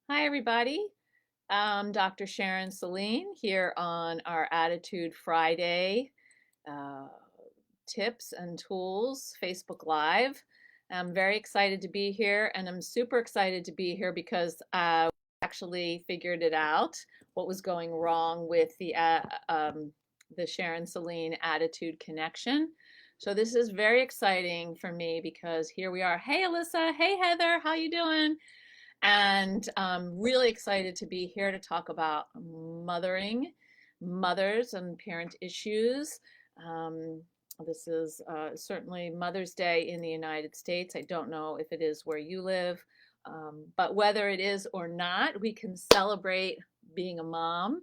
Hi, everybody. Dr. Sharon Celine here on our Attitude Friday uh, tips and tools Facebook Live. I'm very excited to be here, and I'm super excited to be here because we actually figured it out what was going wrong with the Sharon Celine Attitude connection. So this is very exciting for me because here we are. Hey, Alyssa. Hey, Heather. How you doing? And I'm really excited to be here to talk about mothering, mothers, and parent issues. Um, this is certainly Mother's Day in the United States. I don't know if it is where you live, but whether it is or not, we can celebrate being a mom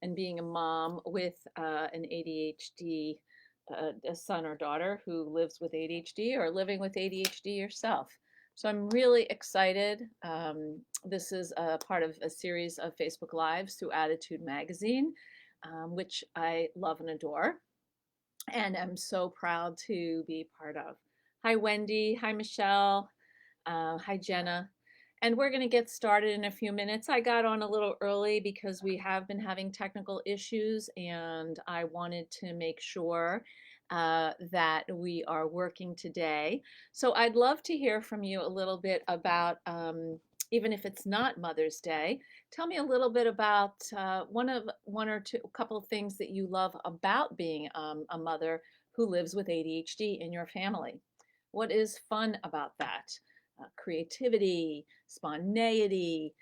and being a mom with an ADHD, a son or daughter who lives with ADHD or living with ADHD yourself. So I'm really excited. This is a part of a series of Facebook Lives through Attitude Magazine, which I love and adore, and I'm so proud to be part of. Hi, Wendy. Hi, Michelle. Hi, Jenna. And we're going to get started in a few minutes. I got on a little early because we have been having technical issues, and I wanted to make sure that we are working today. So I'd love to hear from you a little bit about, even if it's not Mother's Day, tell me a little bit about one or two, a couple of things that you love about being a mother who lives with ADHD in your family. What is fun about that? Creativity, spontaneity,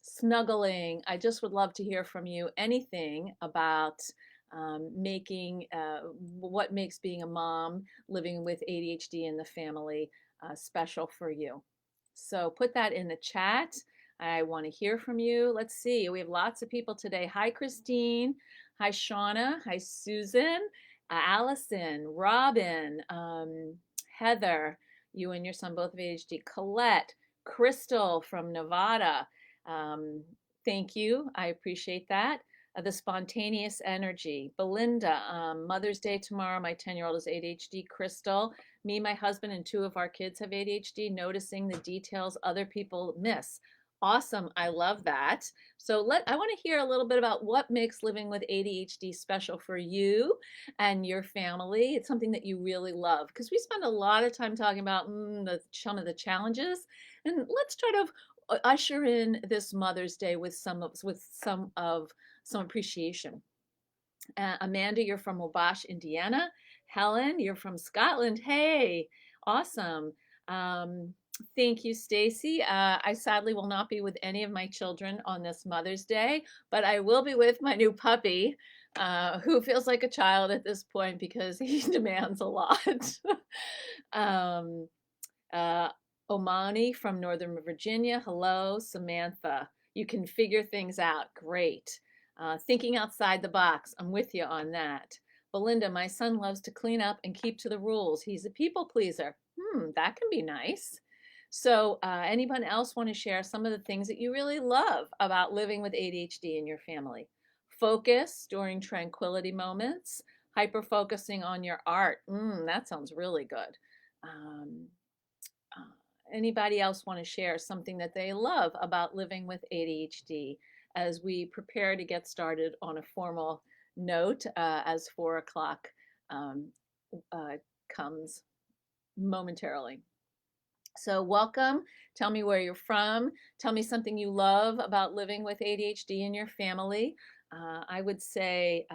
snuggling. I just would love to hear from you anything about making what makes being a mom living with ADHD in the family special for you. So put that in the chat. I want to hear from you. Let's see. We have lots of people today. Hi, Christine. Hi, Shauna. Hi, Susan. Allison. Robin. Heather. You and your son both have ADHD. Colette. Crystal from Nevada. Um, thank you. I appreciate that. The spontaneous energy. Belinda. Mother's Day tomorrow. My 10-year-old is ADHD. Crystal. Me, my husband, and two of our kids have ADHD, noticing the details other people miss. Awesome. I love that. So I want to hear a little bit about what makes living with ADHD special for you and your family. It's something that you really love because we spend a lot of time talking about some of the challenges, and let's try to usher in this Mother's Day with some appreciation. Amanda, you're from Wabash, Indiana. Helen, you're from Scotland. Hey, awesome. Um, Thank you, Stacy. I sadly will not be with any of my children on this Mother's Day, but I will be with my new puppy, who feels like a child at this point because he demands a lot. um, uh, Omani from Northern Virginia. Hello, Samantha. You can figure things out. Great. Thinking outside the box. I'm with you on that. Belinda, my son loves to clean up and keep to the rules. He's a people pleaser. That can be nice. So, anyone else want to share some of the things that you really love about living with ADHD in your family? Focus during tranquility moments, hyper focusing on your art. That sounds really good. Um, uh, Anybody else want to share something that they love about living with ADHD as we prepare to get started on a formal note as 4 o'clock um, uh, comes momentarily? So, welcome. Tell me where you're from. Tell me something you love about living with ADHD in your family. I would say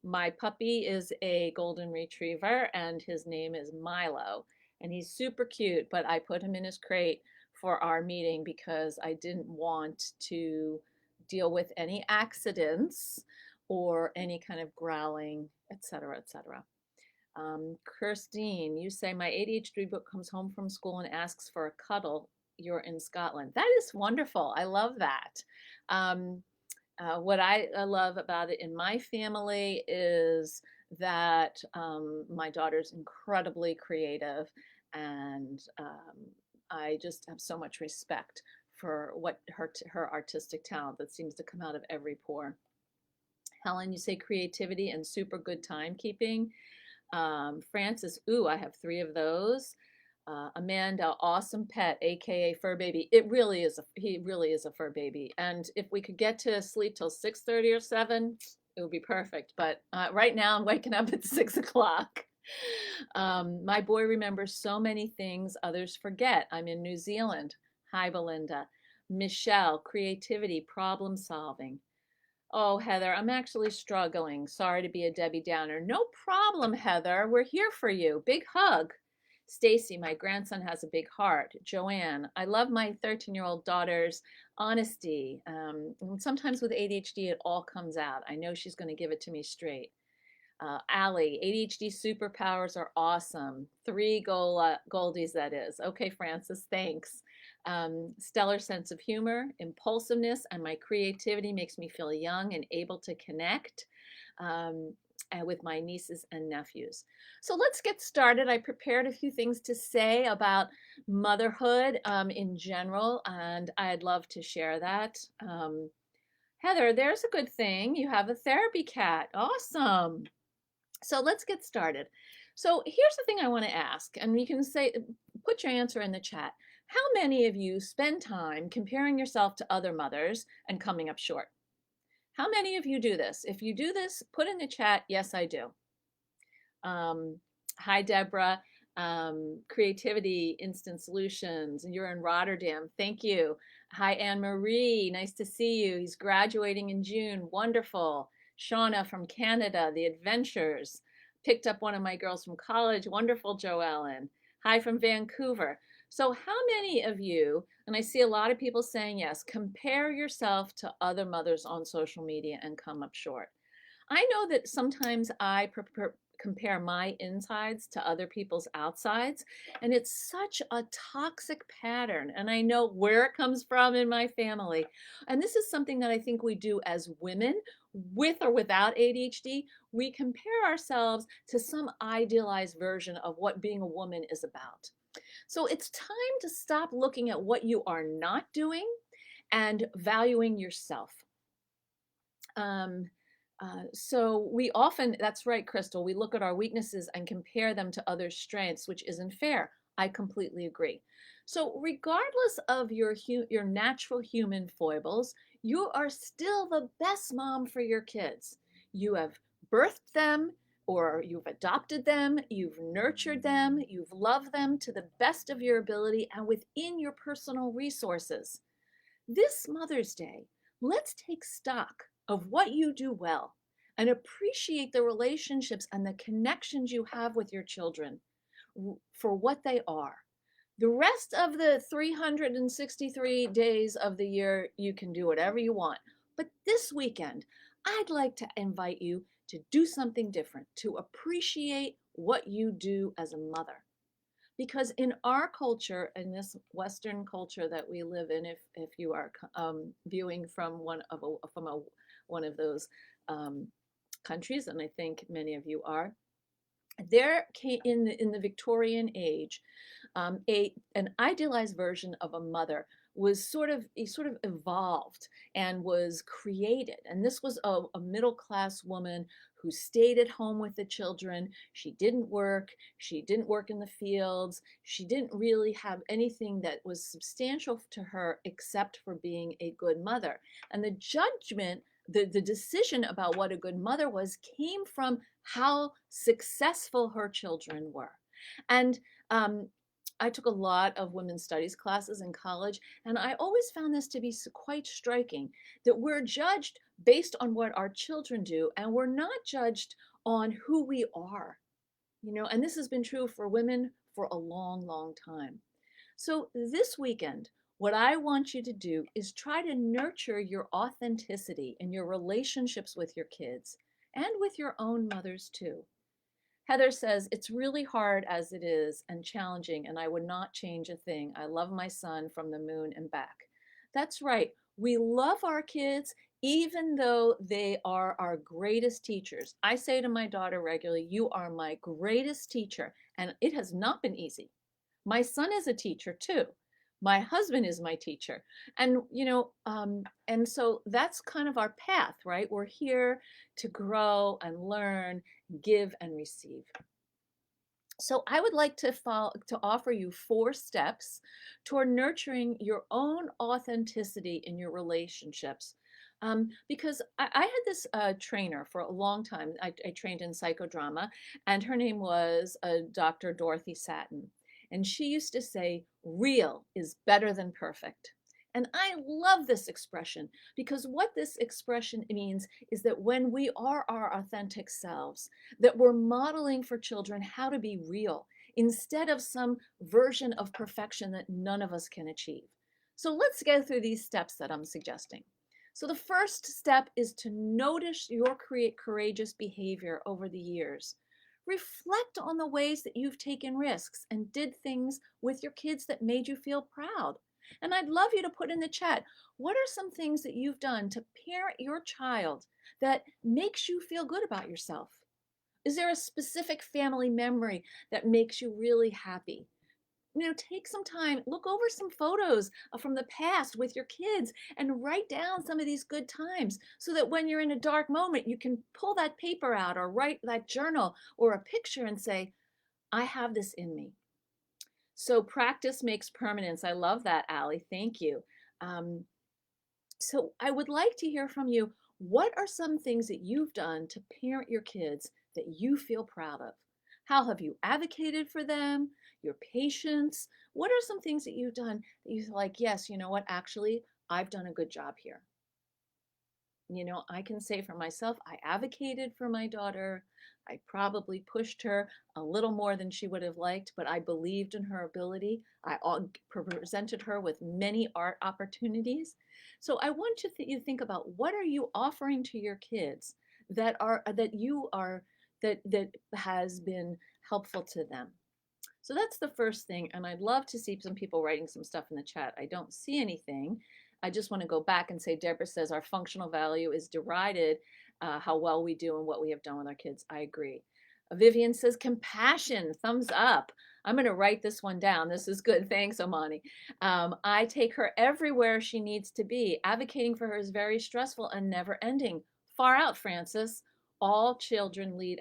my puppy is a golden retriever, and his name is Milo. And he's super cute, but I put him in his crate for our meeting because I didn't want to deal with any accidents or any kind of growling, etc., etc. Kirstine, you say my ADHD book comes home from school and asks for a cuddle. You're in Scotland. That is wonderful. I love that. Um, what I love about it in my family is that my daughter's incredibly creative, and I just have so much respect for what her artistic talent that seems to come out of every pore. Helen, you say creativity and super good timekeeping. Francis, ooh, I have three of those. Amanda, awesome pet, aka fur baby. He really is a fur baby. And if we could get to sleep till 6:30 or 7, it would be perfect. But right now I'm waking up at 6 o'clock. My boy remembers so many things others forget. I'm in New Zealand. Hi, Belinda. Michelle, creativity, problem solving. Oh, Heather, I'm actually struggling. Sorry to be a Debbie Downer. No problem, Heather. We're here for you. Big hug. Stacy, my grandson has a big heart. Joanne, I love my 13-year-old daughter's honesty. And sometimes with ADHD, it all comes out. I know she's going to give it to me straight. Allie, ADHD superpowers are awesome. Three Goldies, that is. Okay, Francis, thanks. Stellar sense of humor, impulsiveness, and my creativity makes me feel young and able to connect with my nieces and nephews. So let's get started. I prepared a few things to say about motherhood in general, and I'd love to share that. Heather, there's a good thing. You have a therapy cat. Awesome. So let's get started. So here's the thing I want to ask, and you can say, put your answer in the chat. How many of you spend time comparing yourself to other mothers and coming up short? How many of you do this? If you do this, put in the chat, yes, I do. Hi, Deborah. Creativity, Instant Solutions. You're in Rotterdam. Thank you. Hi, Anne Marie. Nice to see you. He's graduating in June. Wonderful. Shauna from Canada, The Adventures. Picked up one of my girls from college. Wonderful, Joe Ellen. Hi from Vancouver. So how many of you, and I see a lot of people saying yes, compare yourself to other mothers on social media and come up short? I know that sometimes I compare my insides to other people's outsides, and it's such a toxic pattern. And I know where it comes from in my family. And this is something that I think we do as women, with or without ADHD. We compare ourselves to some idealized version of what being a woman is about. So it's time to stop looking at what you are not doing and valuing yourself. So we often, that's right, Crystal, we look at our weaknesses and compare them to others' strengths, which isn't fair. I completely agree. So regardless of your natural human foibles, you are still the best mom for your kids. You have birthed them, or you've adopted them, you've nurtured them, you've loved them to the best of your ability and within your personal resources. This Mother's Day, let's take stock of what you do well and appreciate the relationships and the connections you have with your children for what they are. The rest of the 363 days of the year, you can do whatever you want. But this weekend, I'd like to invite you to do something different, to appreciate what you do as a mother. Because in our culture, in this Western culture that we live in, if you are viewing from one of those countries, and I think many of you are, there came in the Victorian age, an idealized version of a mother was sort of evolved and was created. And this was a middle class woman who stayed at home with the children. She didn't work. She didn't work in the fields. She didn't really have anything that was substantial to her except for being a good mother. And the judgment, the decision about what a good mother was came from how successful her children were. And I took a lot of women's studies classes in college, and I always found this to be quite striking, that we're judged based on what our children do, and we're not judged on who we are. And this has been true for women for a long, long time. So this weekend, what I want you to do is try to nurture your authenticity in your relationships with your kids and with your own mothers too. Heather says, it's really hard as it is and challenging, and I would not change a thing. I love my son from the moon and back. That's right. We love our kids even though they are our greatest teachers. I say to my daughter regularly, you are my greatest teacher, and it has not been easy. My son is a teacher too. My husband is my teacher. And, and so that's kind of our path, right? We're here to grow and learn, give and receive. So I would like to offer you 4 steps toward nurturing your own authenticity in your relationships. Because I had this trainer for a long time. I trained in psychodrama, and her name was Dr. Dorothy Satin. And she used to say, real is better than perfect. And I love this expression because what this expression means is that when we are our authentic selves, that we're modeling for children how to be real instead of some version of perfection that none of us can achieve. So let's go through these steps that I'm suggesting. So the first step is to notice your courageous behavior over the years. Reflect on the ways that you've taken risks and did things with your kids that made you feel proud. And I'd love you to put in the chat, what are some things that you've done to parent your child that makes you feel good about yourself? Is there a specific family memory that makes you really happy? Take some time, look over some photos from the past with your kids and write down some of these good times so that when you're in a dark moment, you can pull that paper out or write that journal or a picture and say, I have this in me. So practice makes permanence. I love that, Allie. Thank you. Um, so I would like to hear from you. What are some things that you've done to parent your kids that you feel proud of? How have you advocated for them? Your patience? What are some things that you've done that you feel like, yes, you know what, actually, I've done a good job here? I can say for myself, I advocated for my daughter. I probably pushed her a little more than she would have liked, but I believed in her ability. I presented her with many art opportunities. So I want you to think about, what are you offering to your kids that has been helpful to them. So that's the first thing. And I'd love to see some people writing some stuff in the chat. I don't see anything. I just want to go back and say, Deborah says our functional value is derided, how well we do and what we have done with our kids. I agree. Vivian says compassion, thumbs up. I'm going to write this one down. This is good. Thanks, Omani. I take her everywhere she needs to be. Advocating for her is very stressful and never ending. Far out, Francis. All child lead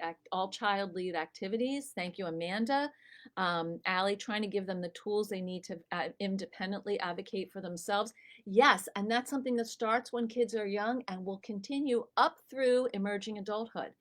activities. Thank you, Amanda. Allie, trying to give them the tools they need to independently advocate for themselves. Yes, and that's something that starts when kids are young and will continue up through emerging adulthood.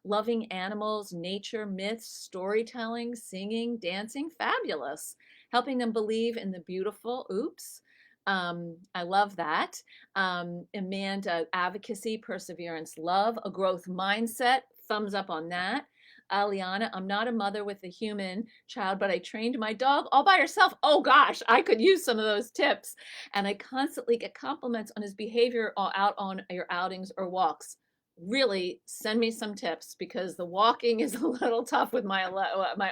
Loving animals, nature, myths, storytelling, singing, dancing, fabulous. Helping them believe in the beautiful. Oops. I love that. Amanda, advocacy, perseverance, love, a growth mindset. Thumbs up on that. Liana, I'm not a mother with a human child, but I trained my dog all by herself. Oh gosh, I could use some of those tips. And I constantly get compliments on his behavior out on your outings or walks. Really send me some tips because the walking is a little tough with my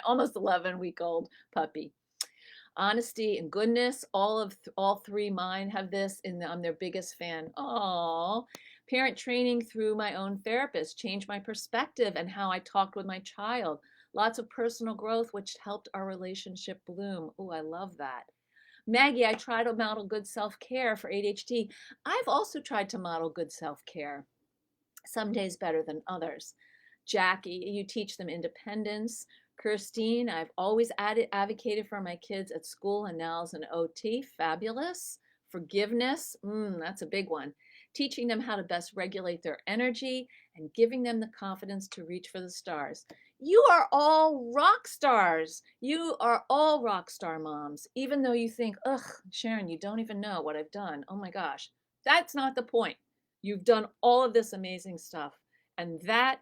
almost 11-week-old puppy. Honesty and goodness, all 3 mine have this, and I'm their biggest fan. Oh, parent training through my own therapist changed my perspective and how I talked with my child. Lots of personal growth, which helped our relationship bloom. Oh, I love that. Maggie, I try to model good self-care for ADHD. I've also tried to model good self-care, some days better than others. Jackie, you teach them independence. Christine, I've always advocated for my kids at school and now as an OT. Fabulous. Forgiveness, that's a big one. Teaching them how to best regulate their energy and giving them the confidence to reach for the stars. You are all rock stars. You are all rock star moms, even though you think, ugh, Sharon, you don't even know what I've done. Oh my gosh. That's not the point. You've done all of this amazing stuff. And that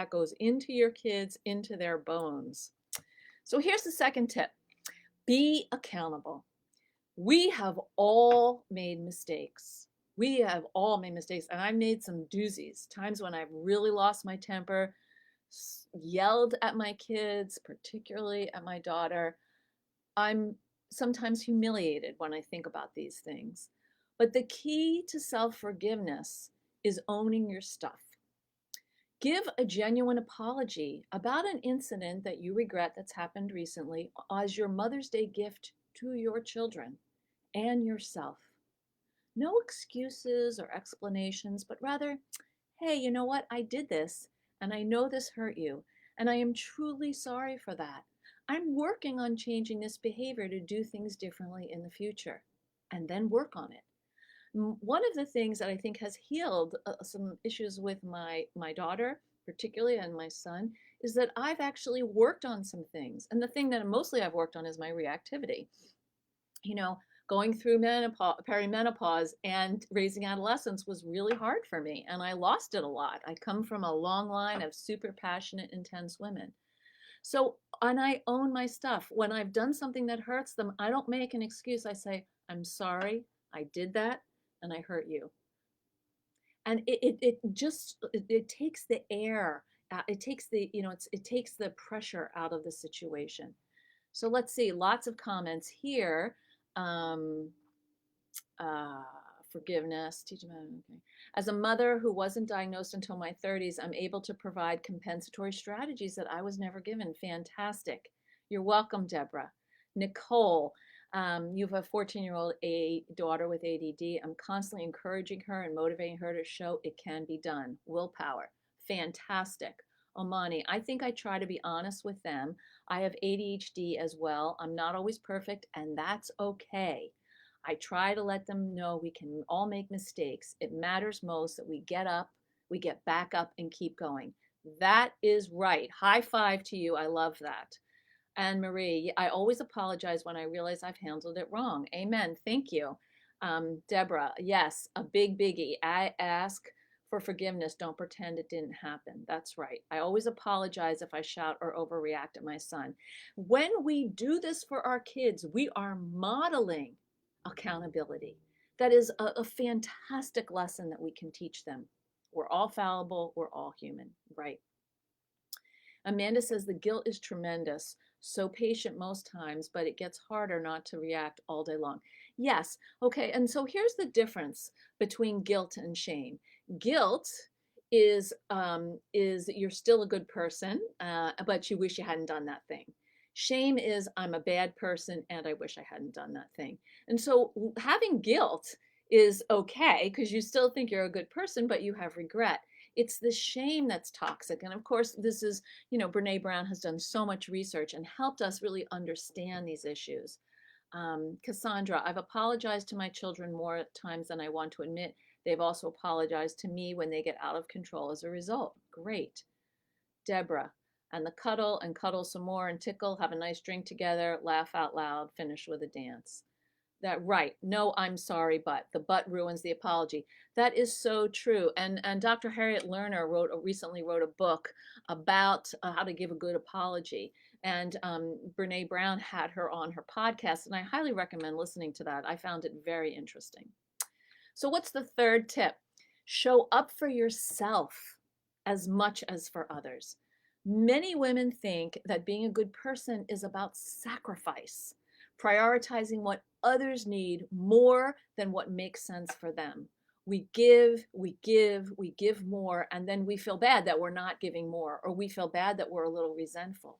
goes into your kids, into their bones. So here's the second tip. Be accountable. We have all made mistakes. We have all made mistakes, and I've made some doozies, times when I've really lost my temper, yelled at my kids, particularly at my daughter. I'm sometimes humiliated when I think about these things. But the key to self-forgiveness is owning your stuff. Give a genuine apology about an incident that you regret that's happened recently as your Mother's Day gift to your children and yourself. No excuses or explanations, but rather, hey, you know what? I did this, and I know this hurt you, and I am truly sorry for that. I'm working on changing this behavior to do things differently in the future, and then work on it. One of the things that I think has healed some issues with my daughter, particularly, and my son, is that I've actually worked on some things. And the thing that mostly I've worked on is my reactivity. You know, going through menopause, perimenopause, and raising adolescents was really hard for me, and I lost it a lot. I come from a long line of super passionate, intense women. So, and I own my stuff. When I've done something that hurts them, I don't make an excuse. I say, I'm sorry, I did that, and I hurt you. And it takes the air, it takes the, it takes the pressure out of the situation. So let's see, lots of comments here. Um, uh, Forgiveness, teach them. Okay. As a mother who wasn't diagnosed until my 30s, I'm able to provide compensatory strategies that I was never given. Fantastic. You're welcome, Deborah. Nicole, you have a 14-year-old daughter with ADD. I'm constantly encouraging her and motivating her to show it can be done. Willpower. Fantastic. Omani, I think I try to be honest with them. I have ADHD as well. I'm not always perfect, and that's okay. I try to let them know we can all make mistakes. It matters most that we get up, we get back up, and keep going. That is right. High five to you. I love that. And Marie, I always apologize when I realize I've handled it wrong. Amen. Thank you. Deborah, yes, a big biggie. I ask for forgiveness. Don't pretend it didn't happen. That's right. I always apologize if I shout or overreact at my son. When we do this for our kids, we are modeling accountability. That is a fantastic lesson that we can teach them. We're all fallible, we're all human, right? Amanda says the guilt is tremendous, so patient most times, but it gets harder not to react all day long. Yes, okay, and so here's the difference between guilt and shame. Guilt is you're still a good person, but you wish you hadn't done that thing. Shame is I'm a bad person and I wish I hadn't done that thing. And so having guilt is okay because you still think you're a good person, but you have regret. It's the shame that's toxic. And of course, this is, Brene Brown has done so much research and helped us really understand these issues. Cassandra, I've apologized to my children more times than I want to admit. They've also apologized to me when they get out of control as a result. Great. Deborah, and the cuddle and cuddle some more and tickle, have a nice drink together, laugh out loud, finish with a dance. That right. No, I'm sorry, but the but ruins the apology. That is so true. And Dr. Harriet Lerner recently wrote a book about how to give a good apology. And Brene Brown had her on her podcast, and I highly recommend listening to that. I found it very interesting. So what's the third tip? Show up for yourself as much as for others. Many women think that being a good person is about sacrifice, prioritizing what others need more than what makes sense for them. We give, we give, we give more, and then we feel bad that we're not giving more, or we feel bad that we're a little resentful.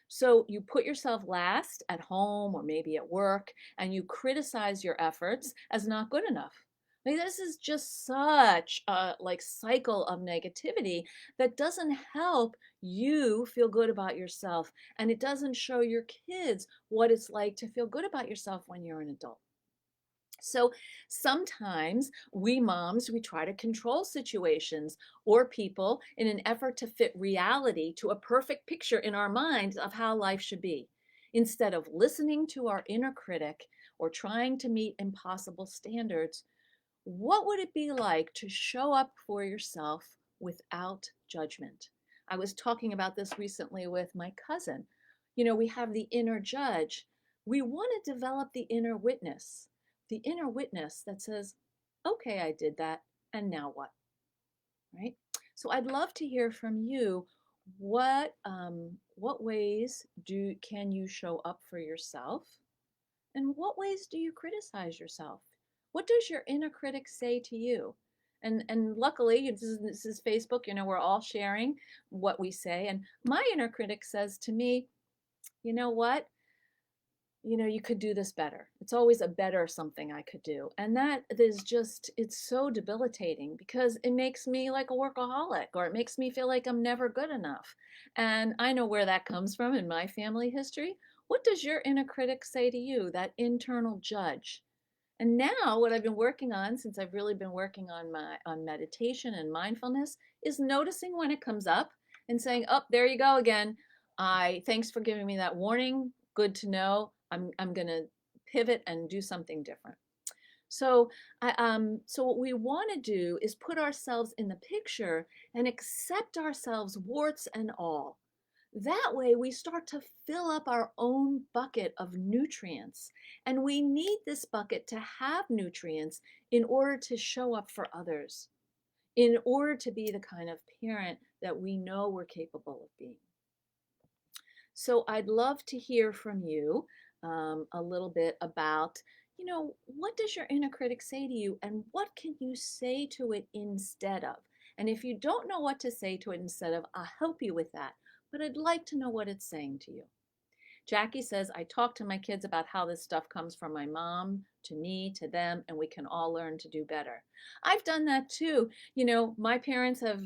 So you put yourself last at home or maybe at work, and you criticize your efforts as not good enough. Like, this is just such a cycle of negativity that doesn't help you feel good about yourself, and it doesn't show your kids what it's like to feel good about yourself when you're an adult. So sometimes we moms, we try to control situations or people in an effort to fit reality to a perfect picture in our minds of how life should be, instead of listening to our inner critic or trying to meet impossible standards. What would it be like to show up for yourself without judgment? I was talking about this recently with my cousin. We have the inner judge. We want to develop the inner witness that says, okay, I did that, and now what? Right? So I'd love to hear from you. What ways can you show up for yourself? And what ways do you criticize yourself? What does your inner critic say to you? And luckily, this is Facebook, we're all sharing what we say. And my inner critic says to me, you know what? you could do this better. It's always a better something I could do. And that is just, it's so debilitating because it makes me like a workaholic, or it makes me feel like I'm never good enough. And I know where that comes from in my family history. What does your inner critic say to you, that internal judge? And now what I've been working on, since I've really been working on meditation and mindfulness, is noticing when it comes up and saying, "Oh, there you go again. I Thanks for giving me that warning. Good to know. I'm going to pivot and do something different." So what we want to do is put ourselves in the picture and accept ourselves, warts and all. That way, we start to fill up our own bucket of nutrients. And we need this bucket to have nutrients in order to show up for others, in order to be the kind of parent that we know we're capable of being. So I'd love to hear from you a little bit about, what does your inner critic say to you, and what can you say to it instead of? And if you don't know what to say to it instead of, I'll help you with that. But I'd like to know what it's saying to you. Jackie says, I talk to my kids about how this stuff comes from my mom to me, to them, and we can all learn to do better. I've done that too. My parents have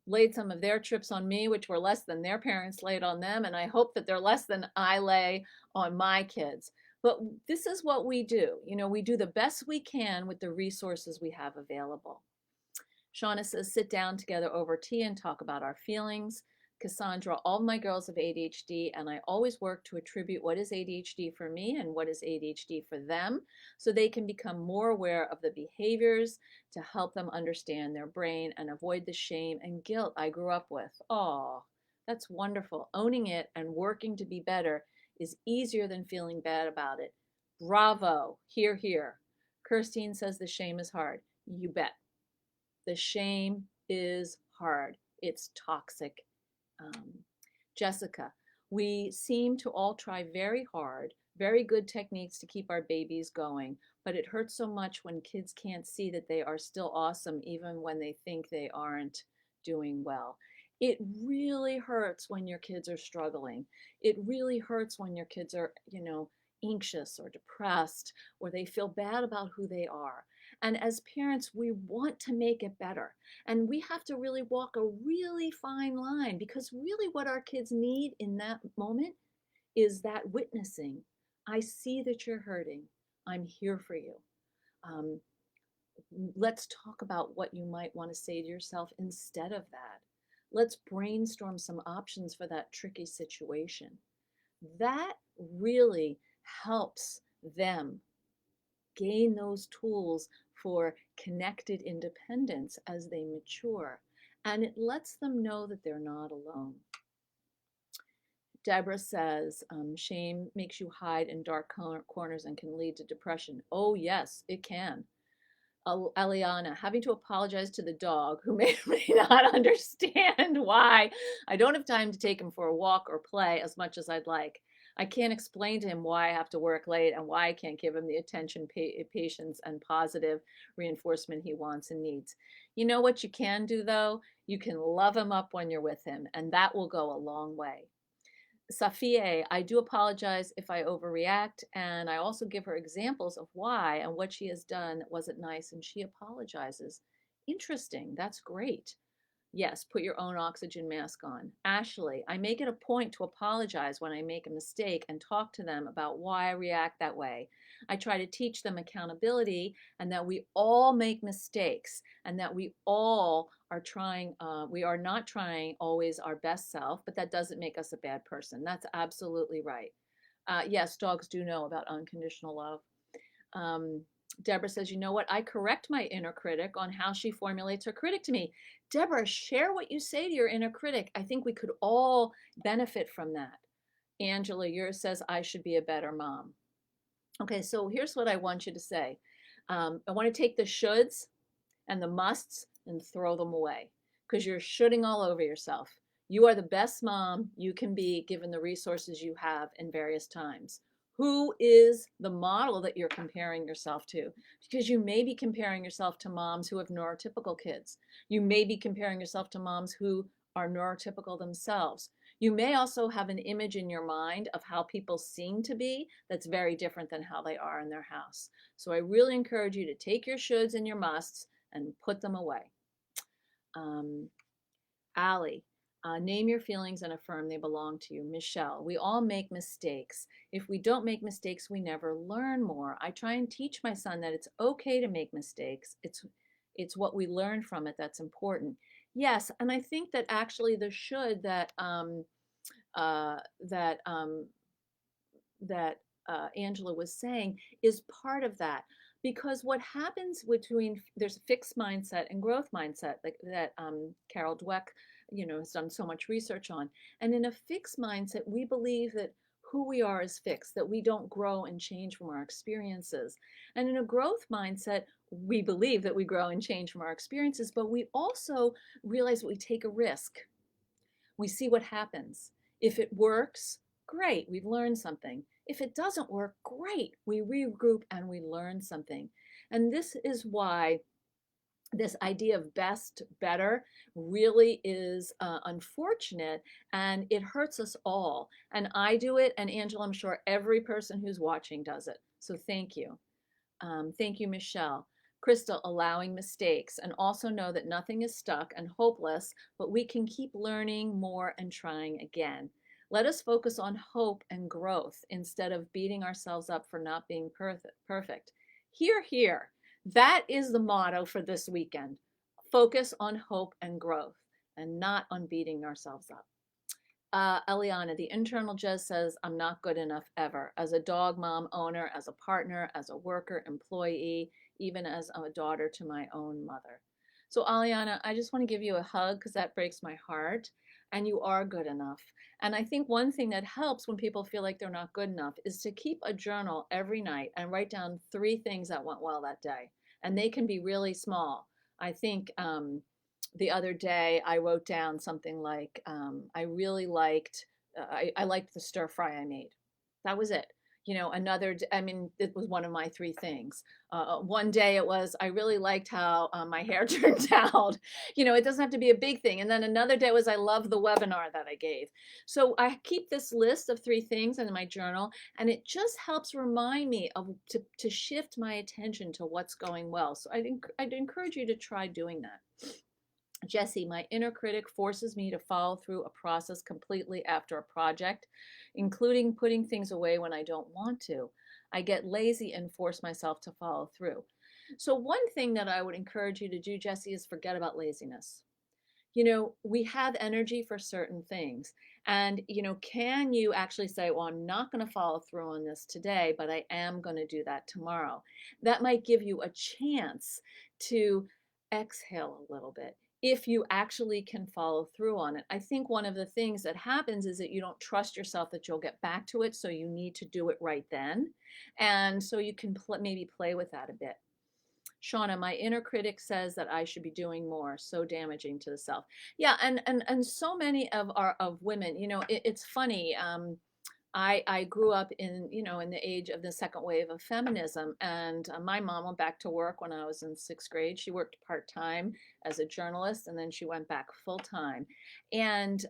laid some of their trips on me, which were less than their parents laid on them, and I hope that they're less than I lay on my kids. But this is what we do. We do the best we can with the resources we have available. Shauna says, sit down together over tea and talk about our feelings. Cassandra, all my girls have ADHD, and I always work to attribute what is ADHD for me and what is ADHD for them so they can become more aware of the behaviors to help them understand their brain and avoid the shame and guilt I grew up with. Oh, that's wonderful. Owning it and working to be better is easier than feeling bad about it. Bravo. Hear, hear. Kirstine says the shame is hard. You bet. The shame is hard. It's toxic. Um, Jessica, we seem to all try very hard, very good techniques to keep our babies going, but it hurts so much when kids can't see that they are still awesome even when they think they aren't doing well. It really hurts when your kids are struggling. It really hurts when your kids are, anxious or depressed, or they feel bad about who they are. And as parents, we want to make it better. And we have to really walk a really fine line, because really what our kids need in that moment is that witnessing. I see that you're hurting. I'm here for you. Um, let's talk about what you might want to say to yourself instead of that. Let's brainstorm some options for that tricky situation. That really helps them gain those tools for connected independence as they mature. And it lets them know that they're not alone. Deborah says, shame makes you hide in dark corners and can lead to depression. Oh, yes, it can. Eliana, having to apologize to the dog who may or may not understand why I don't have time to take him for a walk or play as much as I'd like. I can't explain to him why I have to work late and why I can't give him the attention, patience, and positive reinforcement he wants and needs. You know what you can do, though? You can love him up when you're with him, and that will go a long way. Safie, I do apologize if I overreact, and I also give her examples of why and what she has done that wasn't nice, and she apologizes. Interesting. That's great. Yes, put your own oxygen mask on. Ashley, I make it a point to apologize when I make a mistake and talk to them about why I react that way. I try to teach them accountability and that we all make mistakes and that we all are trying, we are not trying always our best self, but that doesn't make us a bad person. That's absolutely right. Yes, dogs do know about unconditional love. Deborah says, you know what? I correct my inner critic on how she formulates her critic to me. Deborah, share what you say to your inner critic. I think we could all benefit from that. Angela, yours says, I should be a better mom. Okay, so here's what I want you to say. I want to take the shoulds and the musts and throw them away because you're shoulding all over yourself. You are the best mom you can be given the resources you have in various times. Who is the model that you're comparing yourself to? Because you may be comparing yourself to moms who have neurotypical kids. You may be comparing yourself to moms who are neurotypical themselves. You may also have an image in your mind of how people seem to be that's very different than how they are in their house. So I really encourage you to take your shoulds and your musts and put them away. Um, Allie, name your feelings and affirm they belong to you. Michelle, we all make mistakes. If we don't make mistakes, we never learn more. I try and teach my son that it's okay to make mistakes. It's what we learn from it that's important. Yes, and I think that actually the should uh, that um, that Angela was saying is part of that. Because what happens between there's a fixed mindset and growth mindset like that Carol Dweck, has done so much research on. And in a fixed mindset, we believe that who we are is fixed, that we don't grow and change from our experiences. And in a growth mindset, we believe that we grow and change from our experiences, but we also realize that we take a risk. We see what happens. If it works, great, we've learned something. If it doesn't work, great, we regroup and we learn something. And this is why this idea of best, better really is unfortunate, and it hurts us all. And I do it, and Angela, I'm sure every person who's watching does it. So thank you. Thank you, Michelle. Crystal, allowing mistakes, and also know that nothing is stuck and hopeless, but we can keep learning more and trying again. Let us focus on hope and growth instead of beating ourselves up for not being perfect. Hear, hear. That is the motto for this weekend. Focus on hope and growth and not on beating ourselves up. Eliana, the internal Jez says, I'm not good enough ever. As a dog mom, owner, as a partner, as a worker, employee, even as a daughter to my own mother. So, Aliana, I just want to give you a hug because that breaks my heart. And you are good enough. And I think one thing that helps when people feel like they're not good enough is to keep a journal every night and write down 3 things that went well that day. And they can be really small. I think the other day I wrote down something like, I really liked, I liked the stir fry I made. That was it. I mean, it was one of my 3 things. One day it was, I really liked how my hair turned out. It doesn't have to be a big thing. And then another day was, I love the webinar that I gave. So I keep this list of 3 things in my journal, and it just helps remind me to shift my attention to what's going well. So I'd encourage you to try doing that. Jesse, my inner critic forces me to follow through a process completely after a project, including putting things away when I don't want to. I get lazy and force myself to follow through. So, one thing that I would encourage you to do, Jesse, is forget about laziness. We have energy for certain things. And, can you actually say, well, I'm not going to follow through on this today, but I am going to do that tomorrow? That might give you a chance to exhale a little bit if you actually can follow through on it. I think one of the things that happens is that you don't trust yourself that you'll get back to it, so you need to do it right then. And so you can maybe play with that a bit. Shauna, my inner critic says that I should be doing more. So damaging to the self. Yeah, and so many of women, it's funny. I grew up in the age of the second wave of feminism, and my mom went back to work when I was in 6th grade. She worked part-time as a journalist, and then she went back full-time. And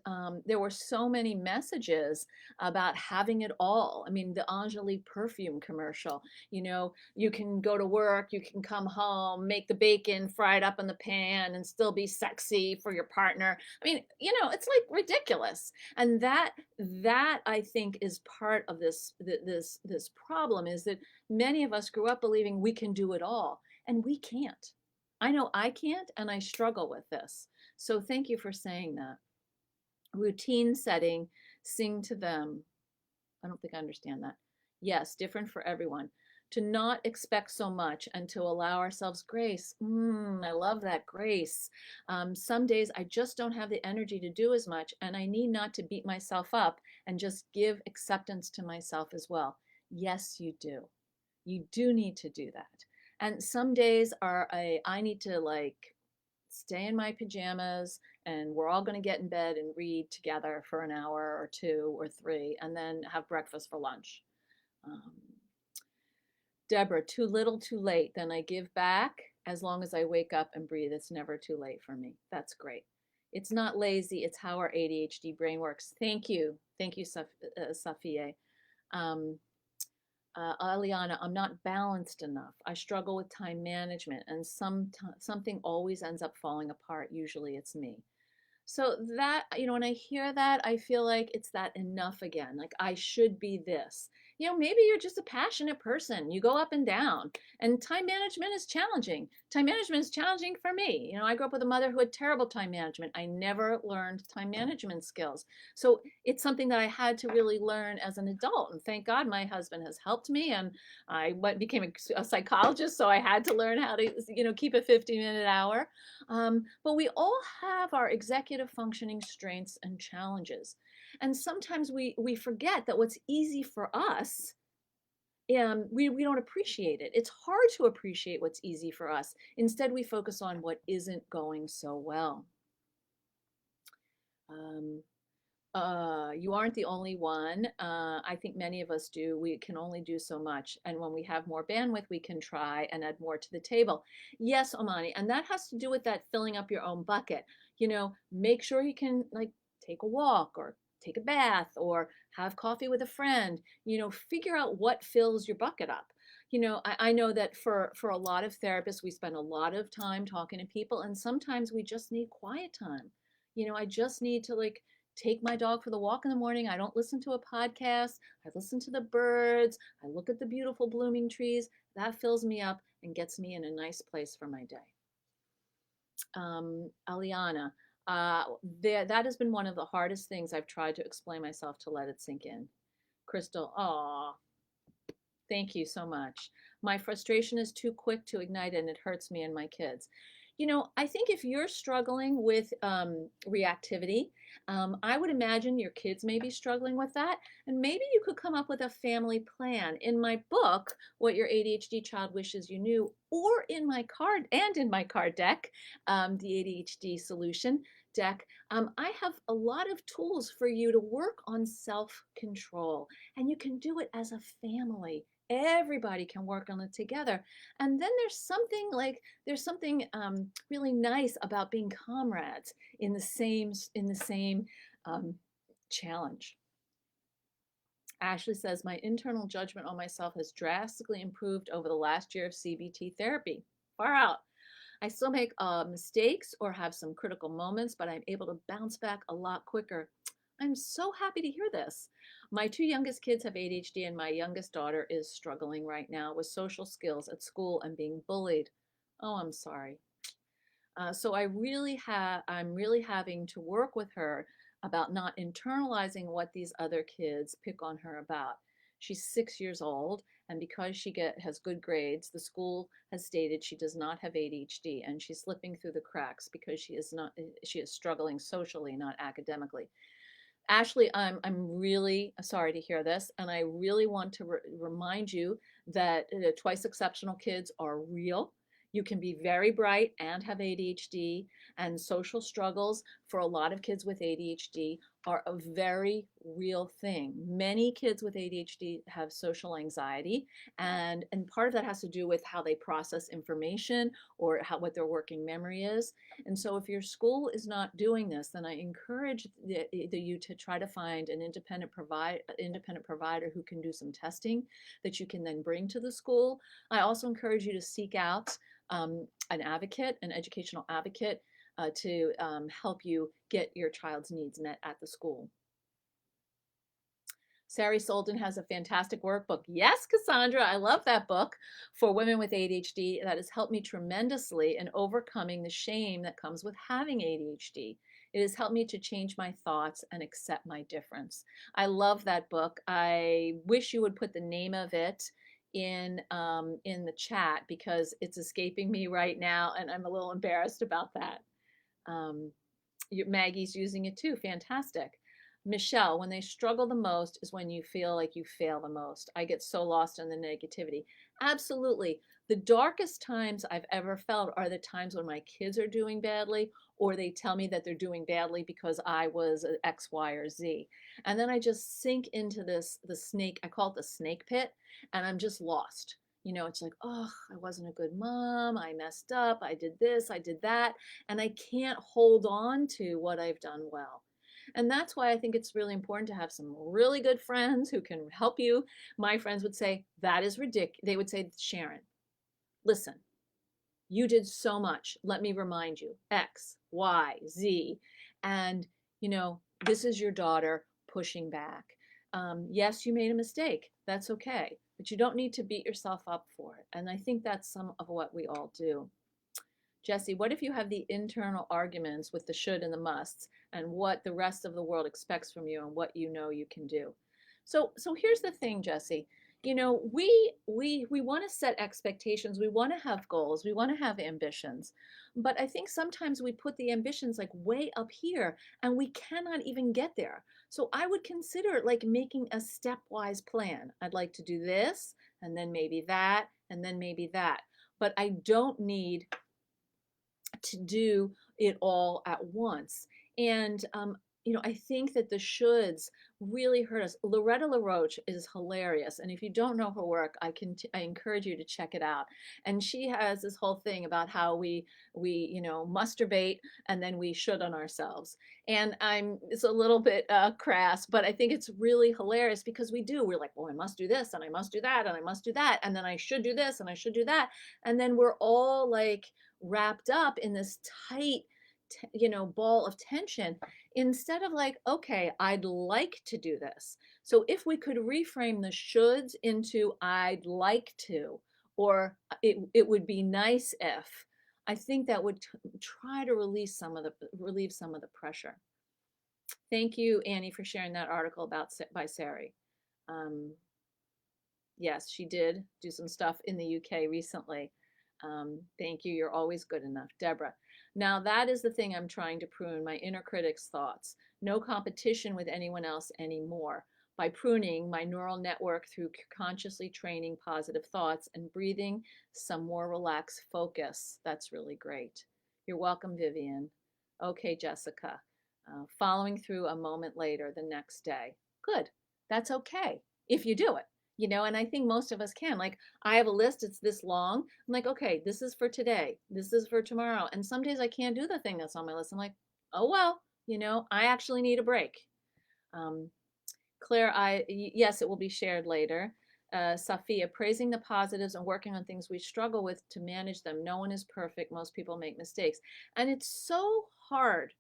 there were so many messages about having it all. I mean, the Angelique perfume commercial, you can go to work, you can come home, make the bacon, fry it up in the pan, and still be sexy for your partner. I mean, it's like ridiculous. And that I think is part of this problem, is that many of us grew up believing we can do it all, and we can't. I know I can't, and I struggle with this. So thank you for saying that. Routine setting, sing to them. I don't think I understand that. Yes, different for everyone. To not expect so much and to allow ourselves grace. I love that, grace. Some days I just don't have the energy to do as much, and I need not to beat myself up and just give acceptance to myself as well. Yes, you do. You do need to do that. And some days I need to stay in my pajamas, and we're all going to get in bed and read together for an hour or 2 or 3, and then have breakfast for lunch. Deborah, too little, too late. Then I give back as long as I wake up and breathe. It's never too late for me. That's great. It's not lazy, it's how our ADHD brain works. Thank you. Thank you, Safiye. Um, Aliana, I'm not balanced enough. I struggle with time management, and something always ends up falling apart. Usually it's me. So that, when I hear that, I feel like it's that enough again. Like I should be this. Maybe you're just a passionate person. You go up and down. And time management is challenging. Time management is challenging for me. I grew up with a mother who had terrible time management. I never learned time management skills. So it's something that I had to really learn as an adult. And thank God my husband has helped me. And became a psychologist. So I had to learn how to, keep a 50-minute hour. But we all have our executive functioning strengths and challenges. And sometimes we forget that what's easy for us, we don't appreciate it. It's hard to appreciate what's easy for us. Instead, we focus on what isn't going so well. You aren't the only one. I think many of us do. We can only do so much. And when we have more bandwidth, we can try and add more to the table. Yes, Omani. And that has to do with that filling up your own bucket. Make sure you can take a walk or take a bath or have coffee with a friend. Figure out what fills your bucket up. I know that for a lot of therapists, we spend a lot of time talking to people, and sometimes we just need quiet time. I just need to take my dog for the walk in the morning. I don't listen to a podcast. I listen to the birds. I look at the beautiful blooming trees. That fills me up and gets me in a nice place for my day. Aliana, that has been one of the hardest things I've tried to explain myself to let it sink in. Crystal, aw, thank you so much. My frustration is too quick to ignite and it hurts me and my kids. I think if you're struggling with reactivity, I would imagine your kids may be struggling with that. And maybe you could come up with a family plan. In my book, What Your ADHD Child Wishes You Knew, or in my card deck, the ADHD Solution deck, I have a lot of tools for you to work on self-control. And you can do it as a family. Everybody can work on it together. And then there's something really nice about being comrades in the same challenge. Ashley says, my internal judgment on myself has drastically improved over the last year of CBT therapy. Far out. I still make mistakes or have some critical moments, but I'm able to bounce back a lot quicker. I'm so happy to hear this. My two youngest kids have ADHD, and my youngest daughter is struggling right now with social skills at school and being bullied. Oh, I'm sorry. So I'm really having to work with her about not internalizing what these other kids pick on her about. She's 6 years old, and because she has good grades, the school has stated she does not have ADHD, and she's slipping through the cracks because she is struggling socially, not academically. Ashley, I'm really sorry to hear this, and I really want to remind you that twice exceptional kids are real. You can be very bright and have ADHD, and social struggles for a lot of kids with ADHD are a very real thing. Many kids with ADHD have social anxiety, and part of that has to do with how they process information or what their working memory is. And so if your school is not doing this, then I encourage you to try to find an independent provider who can do some testing that you can then bring to the school. I also encourage you to seek out an educational advocate, to help you get your child's needs met at the school. Sari Solden has a fantastic workbook. Yes, Cassandra, I love that book for women with ADHD. That has helped me tremendously in overcoming the shame that comes with having ADHD. It has helped me to change my thoughts and accept my difference. I love that book. I wish you would put the name of it in the chat because it's escaping me right now, and I'm a little embarrassed about that. Maggie's using it too. Fantastic. Michelle, when they struggle the most is when you feel like you fail the most. I get so lost in the negativity. Absolutely. The darkest times I've ever felt are the times when my kids are doing badly, or they tell me that they're doing badly because I was X, Y, or Z. And then I just sink into the snake, I call it the snake pit, and I'm just lost. It's like, oh, I wasn't a good mom. I messed up. I did this. I did that. And I can't hold on to what I've done well. And that's why I think it's really important to have some really good friends who can help you. My friends would say, that is ridiculous. They would say, Sharon, listen, you did so much. Let me remind you X, Y, Z. And, this is your daughter pushing back. Yes, you made a mistake. That's okay. But you don't need to beat yourself up for it. And I think that's some of what we all do. Jesse, what if you have the internal arguments with the should and the musts and what the rest of the world expects from you and what you know you can do? So here's the thing, Jesse. We want to set expectations. We want to have goals. We want to have ambitions. But I think sometimes we put the ambitions like way up here and we cannot even get there. So I would consider like making a stepwise plan. I'd like to do this and then maybe that and then maybe that. But I don't need to do it all at once. And I think that the shoulds really hurt us. Loretta LaRoche is hilarious, and if you don't know her work, I encourage you to check it out. And she has this whole thing about how we masturbate and then we should on ourselves. And it's a little bit crass, but I think it's really hilarious because we're like, well, I must do this and I must do that and I must do that and then I should do this and I should do that, and then we're all like wrapped up in this tight ball of tension instead of like, okay, I'd like to do this. So if we could reframe the shoulds into I'd like to, or it would be nice if, I think that would try to relieve some of the pressure. Thank you, Annie, for sharing that article by Sari. Yes, she did do some stuff in the UK recently. Thank you. You're always good enough. Deborah. Now, that is the thing I'm trying to prune, my inner critic's thoughts. No competition with anyone else anymore. By pruning my neural network through consciously training positive thoughts and breathing some more relaxed focus. That's really great. You're welcome, Vivian. Okay, Jessica. Following through a moment later the next day. Good. That's okay if you do it. And I think most of us can. Like, I have a list, it's this long. I'm like, okay, this is for today, this is for tomorrow. And some days I can't do the thing that's on my list. I'm like, oh, well, I actually need a break. Claire, yes, it will be shared later. Safia, praising the positives and working on things we struggle with to manage them. No one is perfect. Most people make mistakes. And it's so hard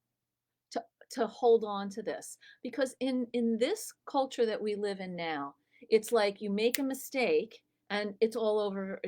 to hold on to this because in this culture that we live in now, it's like you make a mistake and it's all over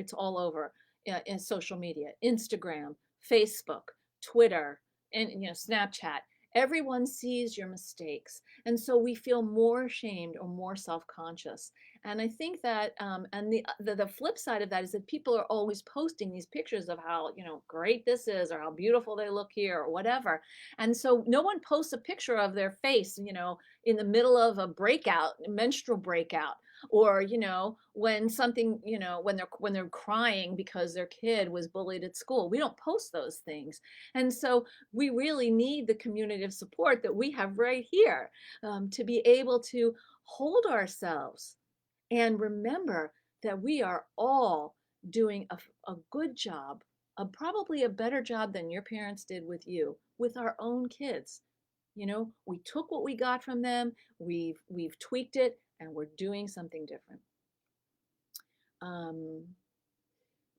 in social media, Instagram, Facebook, Twitter, and Snapchat. Everyone sees your mistakes, and so we feel more ashamed or more self-conscious. And I think that and the flip side of that is that people are always posting these pictures of how great this is or how beautiful they look here or whatever. And so no one posts a picture of their face in the middle of a menstrual breakout, or when something when they're crying because their kid was bullied at school. We don't post those things. And so we really need the community of support that we have right here, to be able to hold ourselves and remember that we are all doing a good job, probably a better job than your parents did with you, with our own kids. We took what we got from them, we've tweaked it, and we're doing something different.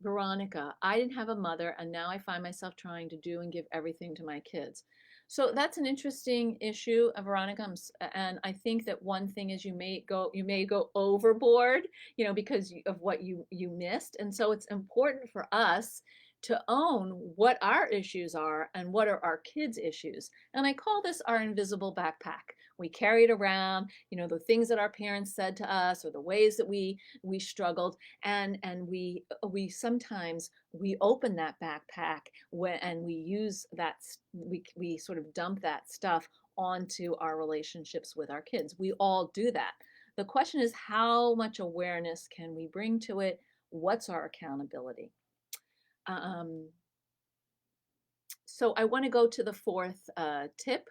Veronica, I didn't have a mother, and now I find myself trying to do and give everything to my kids. So that's an interesting issue, Veronica. And I think that one thing is you may go overboard, because of what you missed. And so it's important for us to own what our issues are and what are our kids' issues. And I call this our invisible backpack. We carry it around, the things that our parents said to us or the ways that we struggled, and we sometimes we open that backpack and we use that, we sort of dump that stuff onto our relationships with our kids. We all do that. The question is, how much awareness can we bring to it? What's our accountability? So I want to go to the fourth tip,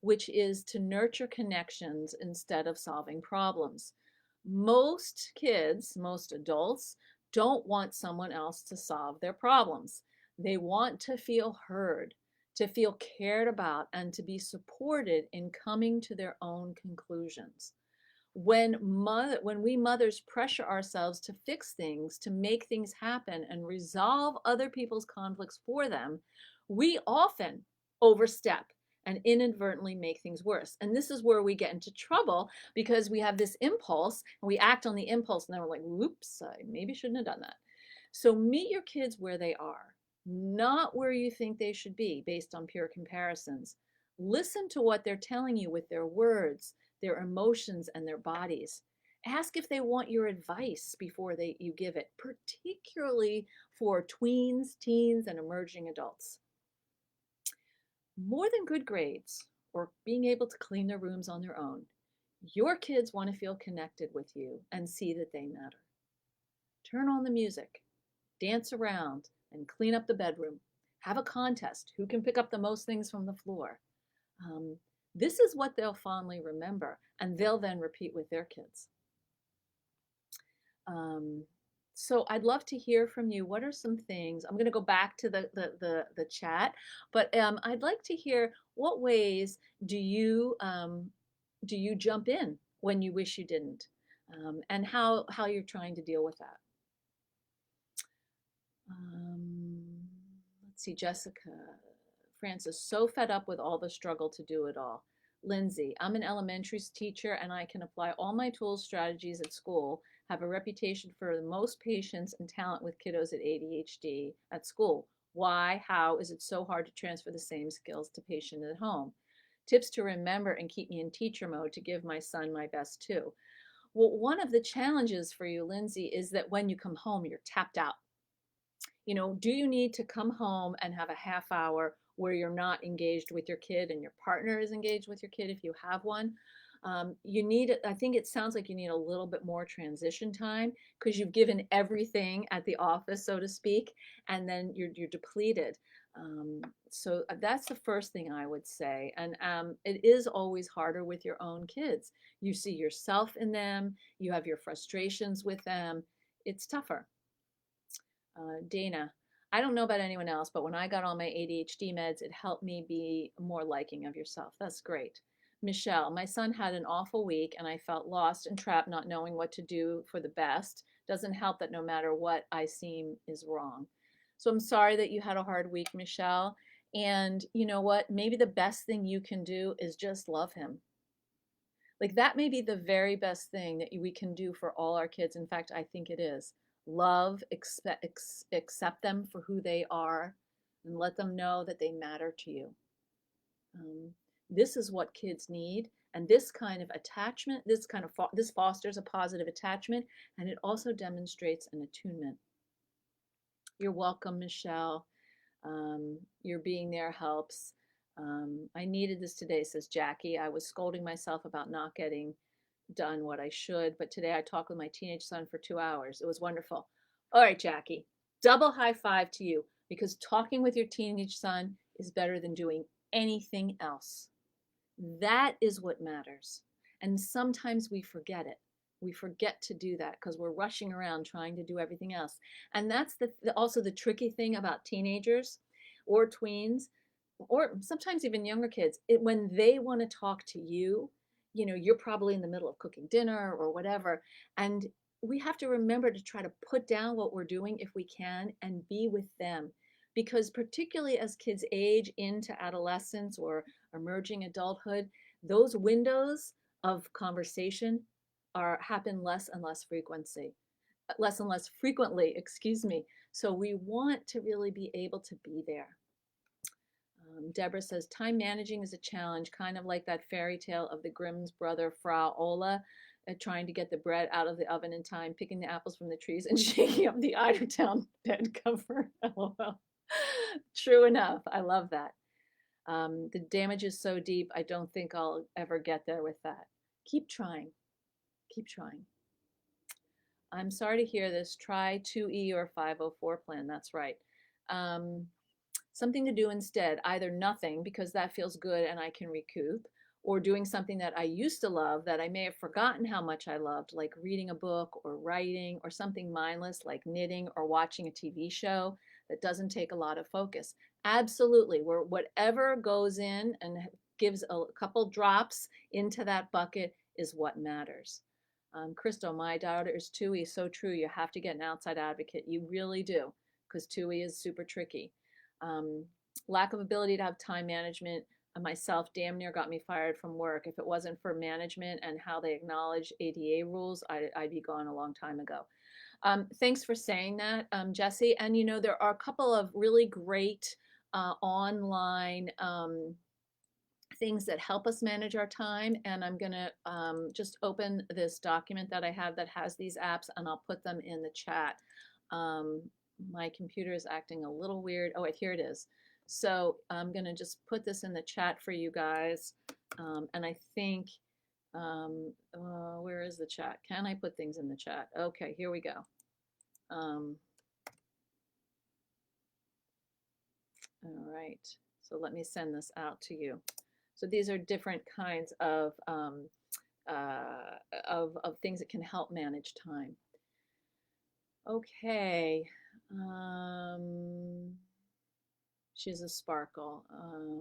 which is to nurture connections instead of solving problems. Most kids, most adults don't want someone else to solve their problems. They want to feel heard, to feel cared about, and to be supported in coming to their own conclusions. When we mothers pressure ourselves to fix things, to make things happen and resolve other people's conflicts for them, we often overstep and inadvertently make things worse. And this is where we get into trouble, because we have this impulse and we act on the impulse, and then we're like, whoops, I maybe shouldn't have done that. So meet your kids where they are, not where you think they should be based on pure comparisons. Listen to what they're telling you with their words, their emotions, and their bodies. Ask if they want your advice before you give it, particularly for tweens, teens, and emerging adults. More than good grades or being able to clean their rooms on their own, your kids want to feel connected with you and see that they matter. Turn on the music, dance around, and clean up the bedroom. Have a contest. Who can pick up the most things from the floor? This is what they'll fondly remember, and they'll then repeat with their kids. So I'd love to hear from you. What are some things? I'm going to go back to the chat, but I'd like to hear, what ways do you jump in when you wish you didn't, and how you're trying to deal with that. Let's see, Jessica. Francis, so fed up with all the struggle to do it all. Lindsay, I'm an elementary teacher and I can apply all my tools, strategies at school, have a reputation for the most patience and talent with kiddos at ADHD at school. Why, how is it so hard to transfer the same skills to patient at home? Tips to remember and keep me in teacher mode to give my son my best too. Well, one of the challenges for you, Lindsay, is that when you come home, you're tapped out. Do you need to come home and have a half hour where you're not engaged with your kid and your partner is engaged with your kid if you have one? I think it sounds like you need a little bit more transition time, because you've given everything at the office, so to speak, and then you're depleted. So that's the first thing I would say. And it is always harder with your own kids. You see yourself in them, you have your frustrations with them. It's tougher. Dana, I don't know about anyone else, but when I got on my ADHD meds, it helped me be more liking of yourself. That's great. Michelle, my son had an awful week and I felt lost and trapped, not knowing what to do for the best. Doesn't help that no matter what I seem is wrong. So I'm sorry that you had a hard week, Michelle. And you know what? Maybe the best thing you can do is just love him. Like, that may be the very best thing that we can do for all our kids. In fact, I think it is. Love, accept them for who they are, and let them know that they matter to you. This is what kids need, and this kind of attachment, this fosters a positive attachment, and it also demonstrates an attunement. You're welcome, Michelle. Your being there helps. I needed this today, says Jackie. I was scolding myself about not getting done what I should, but today I talked with my teenage son for 2 hours. It was wonderful. All right, Jackie, double high five to you, because talking with your teenage son is better than doing anything else. That is what matters. And sometimes we forget it. We forget to do that because we're rushing around trying to do everything else. And that's also the tricky thing about teenagers or tweens, or sometimes even younger kids. When they want to talk to you, you're probably in the middle of cooking dinner or whatever. And we have to remember to try to put down what we're doing if we can and be with them. Because particularly as kids age into adolescence or emerging adulthood, those windows of conversation happen less and less frequently, excuse me. So we want to really be able to be there. Deborah says, time managing is a challenge, kind of like that fairy tale of the Grimm's brother, Frau Ola, trying to get the bread out of the oven in time, picking the apples from the trees, and shaking up the Eidertown bed cover. LOL. True enough. I love that. The damage is so deep, I don't think I'll ever get there with that. Keep trying. Keep trying. I'm sorry to hear this. Try 2E or 504 plan. That's right. Something to do instead, either nothing because that feels good and I can recoup, or doing something that I used to love that I may have forgotten how much I loved, like reading a book or writing or something mindless like knitting or watching a TV show that doesn't take a lot of focus. Absolutely, where whatever goes in and gives a couple drops into that bucket is what matters. Crystal, my daughter is Tui. So true. You have to get an outside advocate. You really do, because Tui is super tricky. Um, Lack of ability to have time management myself damn near got me fired from work. If it wasn't for management and how they acknowledge ADA rules, I'd be gone a long time ago. Thanks for saying that, Jesse. And there are a couple of really great online things that help us manage our time. And I'm going to just open this document that I have that has these apps, and I'll put them in the chat. My computer is acting a little weird. Oh, wait, here it is. So I'm going to just put this in the chat for you guys. And I think, where is the chat? Can I put things in the chat? Okay, here we go. All right, so let me send this out to you. So these are different kinds of things that can help manage time. Okay. She's a sparkle.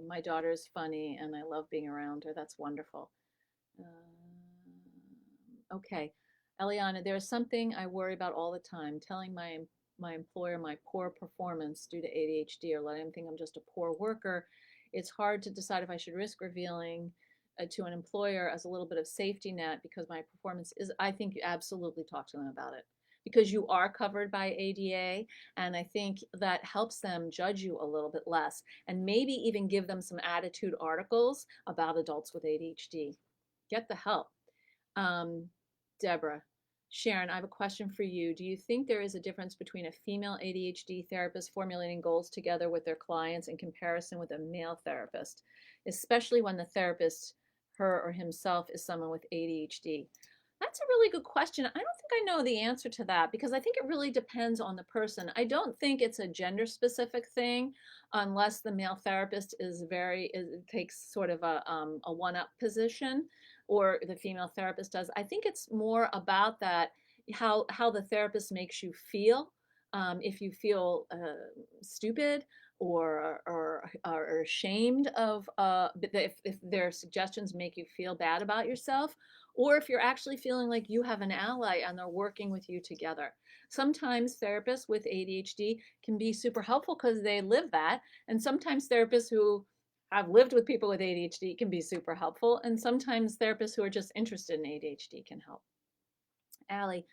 My daughter is funny, and I love being around her. That's wonderful. Okay. Eliana, there's something I worry about all the time, telling my employer my poor performance due to ADHD or letting them think I'm just a poor worker. It's hard to decide if I should risk revealing to an employer as a little bit of safety net because my performance is, I think you absolutely talk to them about it because you are covered by ADA. And I think that helps them judge you a little bit less and maybe even give them some attitude articles about adults with ADHD. Get the help. Deborah, Sharon, I have a question for you. Do you think there is a difference between a female ADHD therapist formulating goals together with their clients in comparison with a male therapist, especially when the therapist, her or himself, is someone with ADHD? That's a really good question. I don't think I know the answer to that because I think it really depends on the person. I don't think it's a gender specific thing unless the male therapist takes sort of a one-up position or the female therapist does. I think it's more about that, how the therapist makes you feel. If you feel stupid or ashamed of if their suggestions make you feel bad about yourself, or if you're actually feeling like you have an ally and they're working with you together. Sometimes therapists with ADHD can be super helpful because they live that, and sometimes therapists who have lived with people with ADHD can be super helpful, and sometimes therapists who are just interested in ADHD can help. Allie,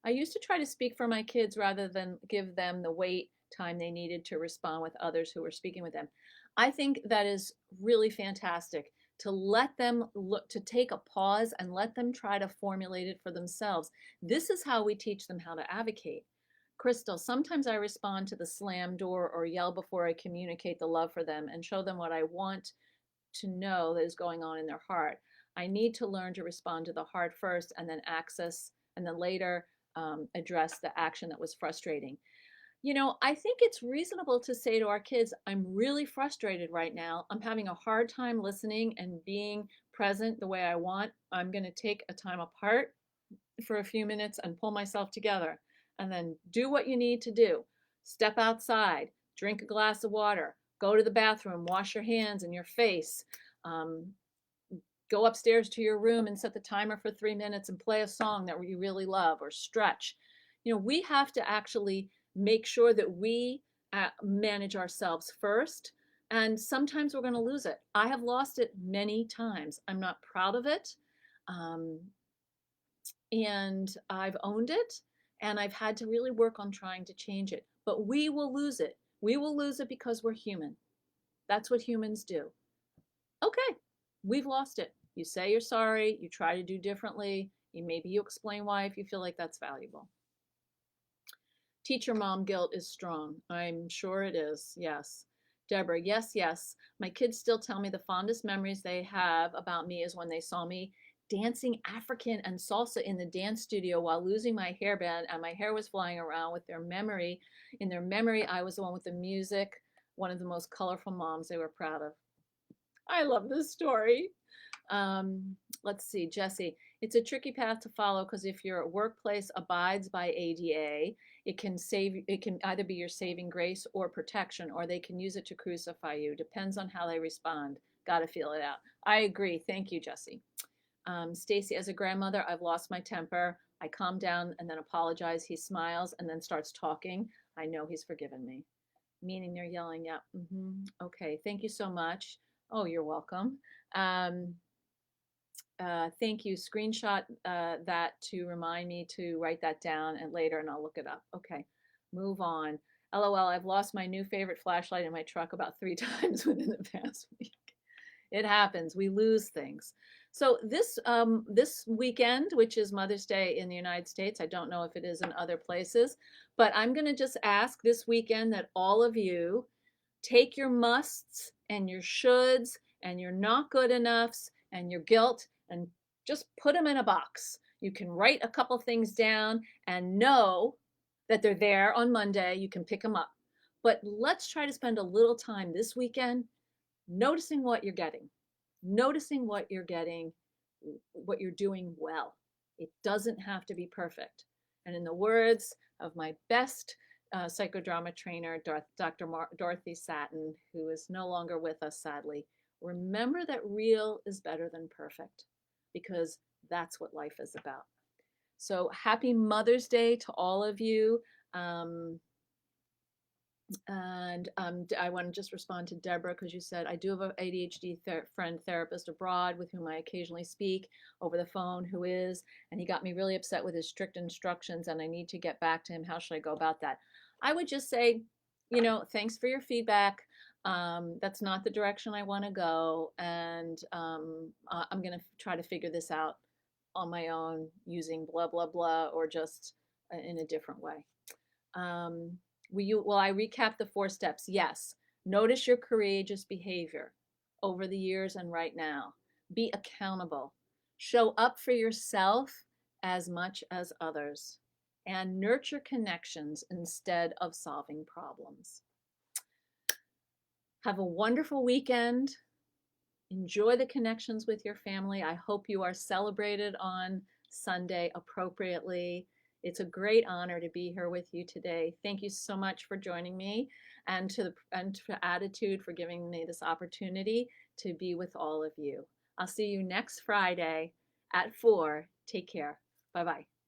I used to try to speak for my kids rather than give them the wait time they needed to respond with others who were speaking with them. I think that is really fantastic to let them look, to take a pause and let them try to formulate it for themselves. This is how we teach them how to advocate. Crystal, sometimes I respond to the slam door or yell before I communicate the love for them and show them what I want to know that is going on in their heart. I need to learn to respond to the heart first and then later address the action that was frustrating. I think it's reasonable to say to our kids, I'm really frustrated right now. I'm having a hard time listening and being present the way I want. I'm going to take a time apart for a few minutes and pull myself together. And then do what you need to do. Step outside, drink a glass of water, go to the bathroom, wash your hands and your face. Go upstairs to your room and set the timer for 3 minutes and play a song that you really love or stretch. We have to actually make sure that we manage ourselves first. And sometimes we're going to lose it. I have lost it many times. I'm not proud of it. And I've owned it. And I've had to really work on trying to change it. But we will lose it. We will lose it because we're human. That's what humans do. Okay, we've lost it. You say you're sorry. You try to do differently. Maybe you explain why if you feel like that's valuable. Teacher mom guilt is strong. I'm sure it is. Yes. Deborah, yes, yes. My kids still tell me the fondest memories they have about me is when they saw me dancing African and salsa in the dance studio while losing my hairband and my hair was flying around with their memory. In their memory, I was the one with the music, one of the most colorful moms they were proud of. I love this story. Let's see, Jesse. It's a tricky path to follow because if your workplace abides by ADA, it can either be your saving grace or protection, or they can use it to crucify you. Depends on how they respond. Got to feel it out. I agree. Thank you, Jesse. Stacy, as a grandmother, I've lost my temper. I calm down and then apologize. He smiles and then starts talking. I know he's forgiven me. Meaning they're yelling, yeah. Okay, thank you so much. Oh, you're welcome. Um, Thank you. Screenshot that to remind me to write that down and later, and I'll look it up. Okay, move on. LOL, I've lost my new favorite flashlight in my truck about 3 times within the past week. It happens. We lose things. So this weekend, which is Mother's Day in the United States, I don't know if it is in other places, but I'm going to just ask this weekend that all of you take your musts and your shoulds and your not good enoughs and your guilt and just put them in a box. You can write a couple things down and know that they're there on Monday. You can pick them up. But let's try to spend a little time this weekend noticing what you're getting, noticing what you're getting, what you're doing well. It doesn't have to be perfect. And in the words of my best psychodrama trainer, Dr. Dorothy Satin, who is no longer with us, sadly, remember that real is better than perfect because that's what life is about. So happy Mother's Day to all of you. I want to just respond to Deborah because you said, I do have an ADHD friend therapist abroad with whom I occasionally speak over the phone who is, and he got me really upset with his strict instructions and I need to get back to him. How should I go about that? I would just say, thanks for your feedback. That's not the direction I want to go. And I'm going to try to figure this out on my own using blah, blah, blah, or just in a different way. Will I recap the 4 steps? Yes. Notice your courageous behavior over the years and right now. Be accountable. Show up for yourself as much as others. And nurture connections instead of solving problems. Have a wonderful weekend. Enjoy the connections with your family. I hope you are celebrated on Sunday appropriately. It's a great honor to be here with you today. Thank you so much for joining me and to Adhd for giving me this opportunity to be with all of you. I'll see you next Friday at 4. Take care. Bye-bye.